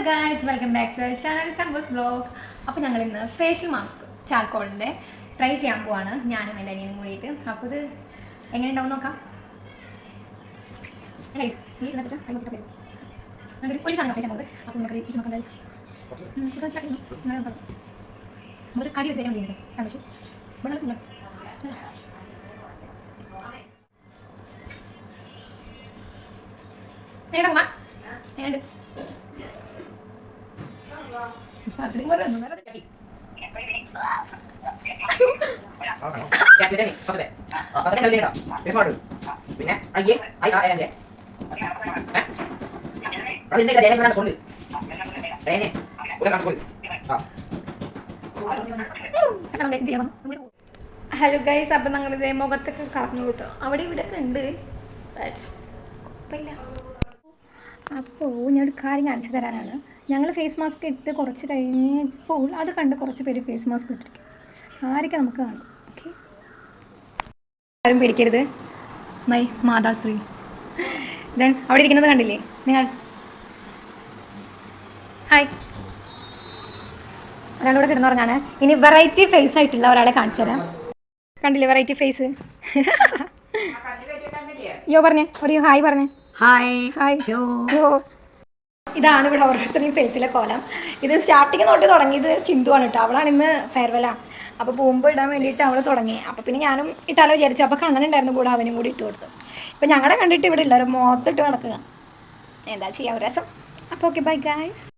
Guys welcome back to our channel ചമ്പൂസ് vlog. അപ്പോൾ ഞങ്ങൾ ഇന്ന് ഫേഷ്യൽ മാസ്ക് ചാർക്കോളിൻ്റെ ട്രൈ ചെയ്യാൻ പോവാണ്, ഞാനും എൻ്റെ അനിയനും കൂടിയിട്ട്. അപ്പോൾ ഇത് എങ്ങനെ ഉണ്ടാവും നോക്കാം. ഒരു സാധനം കഴിച്ചാൽ നമുക്ക് അപ്പോൾ നമുക്ക് ഇത് നോക്കാം ഗൈസ്. നമുക്ക് കറി വെച്ച് തരാൻ വേണ്ടിയിട്ട് പക്ഷേ ഇവിടെ എങ്ങനെ പോവാ എങ്ങനെ പിന്നെ അയ്യേ അയ്യേ ഹലോ ഗൈസ്, അപ്പം ഞങ്ങളിത് മുഖത്തൊക്കെ കളഞ്ഞു കിട്ടും, അവിടെ ഇവിടെ ഒക്കെ ഉണ്ട്, കുഴപ്പമില്ല. അപ്പോൾ ഞാൻ ഒരു കാര്യം കാണിച്ചു തരാനാണ്. ഞങ്ങൾ ഫേസ് മാസ്ക് ഇട്ട് കുറച്ച് കഴിഞ്ഞപ്പോൾ അത് കണ്ട് കുറച്ച് പേര് ഫേസ് മാസ്ക് ഇട്ടിരിക്കും. ആരൊക്കെ നമുക്ക് കാണും. ഓക്കെ, ആരും പേടിക്കരുത്. മൈ മാതാശ്രീ ദെൻ അവിടെ ഇരിക്കുന്നത് കണ്ടില്ലേ നിങ്ങൾ? ഹായ്. ഒരാളോട് കിടന്നു പറഞ്ഞാണ്. ഇനി വെറൈറ്റി ഫേസ് ആയിട്ടുള്ള ഒരാളെ കാണിച്ചു തരാം. കണ്ടില്ലേ വെറൈറ്റി ഫേസ്? യോ പറഞ്ഞേ, ഒരു ഹായ് പറഞ്ഞേ. Hi hi. യോ, ഇതാണ് ഇവിടെ ഓരോരുത്തരുടെയും ഫേസിലെ കോലം. ഇത് സ്റ്റാർട്ടിങ് തൊട്ട് തുടങ്ങിയത് ചിന്തുവാണ് കേട്ടോ. അവളാണ് ഇന്ന് ഫെയർവെല്ലാണ്. അപ്പോൾ പോകുമ്പോൾ ഇടാൻ വേണ്ടിയിട്ട് അവൾ തുടങ്ങി. അപ്പോൾ പിന്നെ ഞാനും ഇട്ടാലോ വിചാരിച്ചു. അപ്പോൾ കണ്ണനുണ്ടായിരുന്നു കൂടെ, അവനും കൂടി ഇട്ട് കൊടുത്തു. ഇപ്പം ഞങ്ങളെ കണ്ടിട്ട് ഇവിടെ ഉള്ളവർ മുഖത്തിട്ട് നടക്കുക. എന്താ ചെയ്യുക, ഒരു രസം. അപ്പോൾ ഓക്കെ, ബൈ ഗൈസ്.